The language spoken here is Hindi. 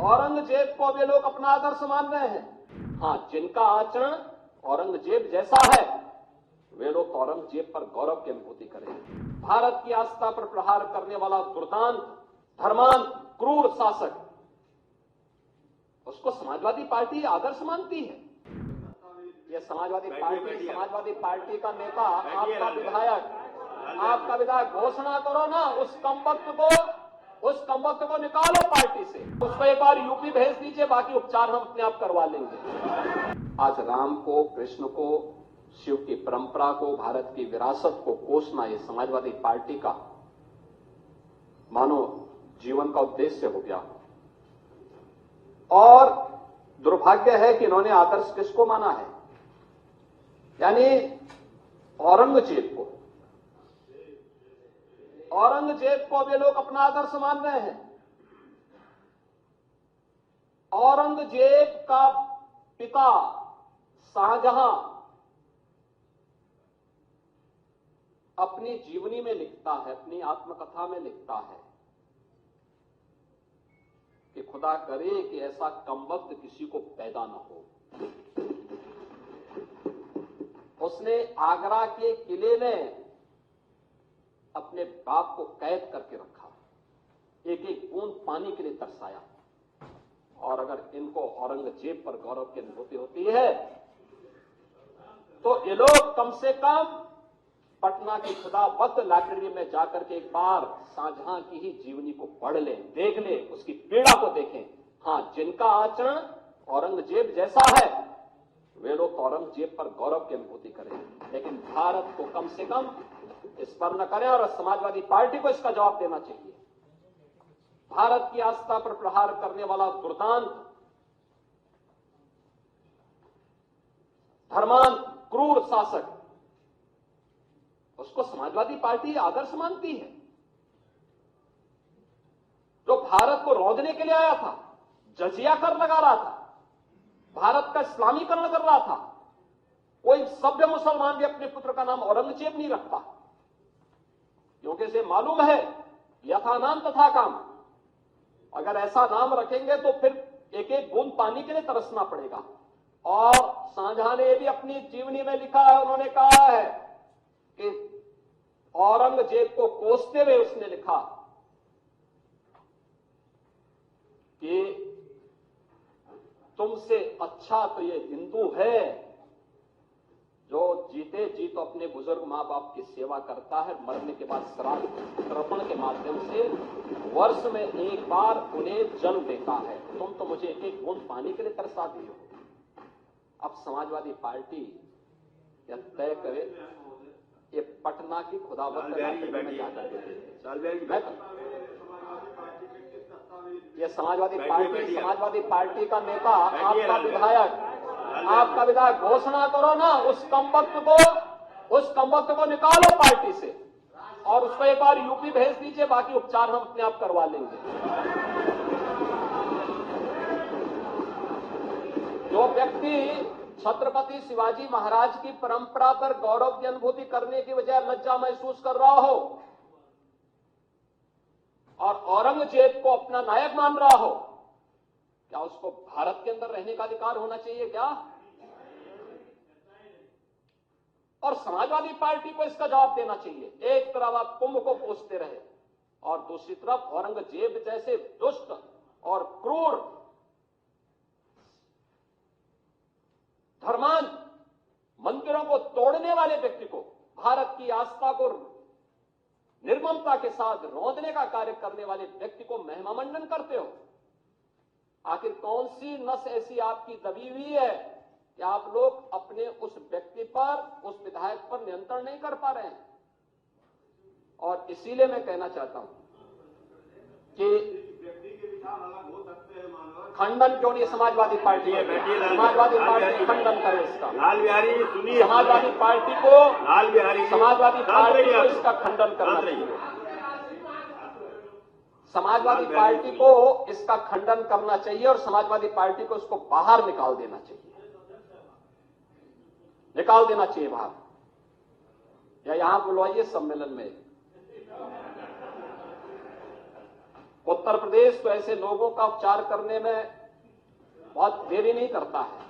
औरंगजेब को वे लोग अपना आदर्श मान रहे हैं। हाँ, जिनका आचरण औरंगजेब जैसा है वे लोग औरंगजेब पर गौरव की अनुभूति करेंगे। भारत की आस्था पर प्रहार करने वाला दुर्दांत, धर्मांत, क्रूर शासक, उसको समाजवादी पार्टी आदर्श मानती है। ये समाजवादी पार्टी का नेता, आपका विधायक घोषणा करो ना, उस कमबख्त को निकालो पार्टी से, उसको एक बार यूपी भेज दीजिए, बाकी उपचार हम अपने आप करवा लेंगे। आज राम को, कृष्ण को, शिव की परंपरा को, भारत की विरासत को कोसना ये समाजवादी पार्टी का मानो जीवन का उद्देश्य हो गया। और दुर्भाग्य है कि इन्होंने आदर्श किसको माना है, यानी औरंगजेब को वे लोग अपना आदर्श मान रहे हैं। औरंगजेब का पिता शाहजहां अपनी जीवनी में लिखता है, अपनी आत्मकथा में लिखता है कि खुदा करे कि ऐसा कमबख्त किसी को पैदा न हो। उसने आगरा के किले में अपने बाप को कैद करके रखा, एक एक बूंद पानी के लिए तरसाया। और अगर इनको औरंगजेब पर गौरव की अनुभूति होती है तो ये लोग कम से कम पटना की खुदावंद लाइब्रेरी में जाकर के एक बार शाहजहां की ही जीवनी को पढ़ लें, देख लें, उसकी पीड़ा को देखें। हां, जिनका आचरण औरंगजेब जैसा है वे लोग औरंगजेब पर गौरव की अनुभूति करें, लेकिन भारत को कम से कम इस पर न करें। और समाजवादी पार्टी को इसका जवाब देना चाहिए। भारत की आस्था पर प्रहार करने वाला दुर्दांत, धर्मांत, क्रूर शासक, उसको समाजवादी पार्टी आदर्श मानती है। जो भारत को रौंदने के लिए आया था, जजिया कर लगा रहा था, भारत का इस्लामीकरण कर रहा था, कोई सभ्य मुसलमान भी अपने पुत्र का नाम औरंगजेब नहीं रखता, क्योंकि इसे मालूम है यथा नाम तथा काम। अगर ऐसा नाम रखेंगे तो फिर एक एक बूंद पानी के लिए तरसना पड़ेगा। और शाहजहां ने भी अपनी जीवनी में लिखा है, उन्होंने कहा है कि औरंगजेब को कोसते हुए उसने लिखा कि तुमसे अच्छा तो ये हिंदू है जो जीते जी तो अपने बुजुर्ग मां बाप की सेवा करता है, मरने के बाद श्राद्ध तर्पण के माध्यम से वर्ष में एक बार उन्हें जल देता है। तुम तो मुझे एक एक बूंद पानी के लिए तरसा दी हो। अब समाजवादी पार्टी यह तय करे ये पटना की खुदावंद में जाकर ये समाजवादी पार्टी का नेता, आपका विधायक घोषणा करो ना, उस कमबख्त को निकालो पार्टी से, और उसको एक बार यूपी भेज दीजिए, बाकी उपचार हम अपने आप करवा लेंगे। जो व्यक्ति छत्रपति शिवाजी महाराज की परंपरा पर गौरव की अनुभूति करने की बजाय लज्जा महसूस कर रहा हो और औरंगजेब को अपना नायक मान रहा हो, क्या उसको भारत के अंदर रहने का अधिकार होना चाहिए क्या? और समाजवादी पार्टी को इसका जवाब देना चाहिए। एक तरफ आप कुंभ को कोसते रहे और दूसरी तरफ औरंगजेब जैसे दुष्ट और क्रूर, धर्मांत, मंदिरों को तोड़ने वाले व्यक्ति को, भारत की आस्था को निर्ममता के साथ रौंदने का कार्य करने वाले व्यक्ति को महिमामंडन करते हो। आखिर कौन सी नस ऐसी आपकी दबी हुई है कि आप लोग अपने उस व्यक्ति पर, उस विधायक पर नियंत्रण नहीं कर पा रहे हैं? और इसीलिए मैं कहना चाहता हूं कि खंडन क्यों नहीं समाजवादी पार्टी खंडन करे इसका। लाल बिहारी सुनिए, समाजवादी पार्टी को इसका खंडन करना चाहिए। समाजवादी पार्टी को इसका खंडन करना चाहिए और समाजवादी पार्टी को इसको बाहर निकाल देना चाहिए बाहर, या यहां बुलवाइए सम्मेलन में। उत्तर प्रदेश तो ऐसे लोगों का उपचार करने में बहुत देरी नहीं करता है।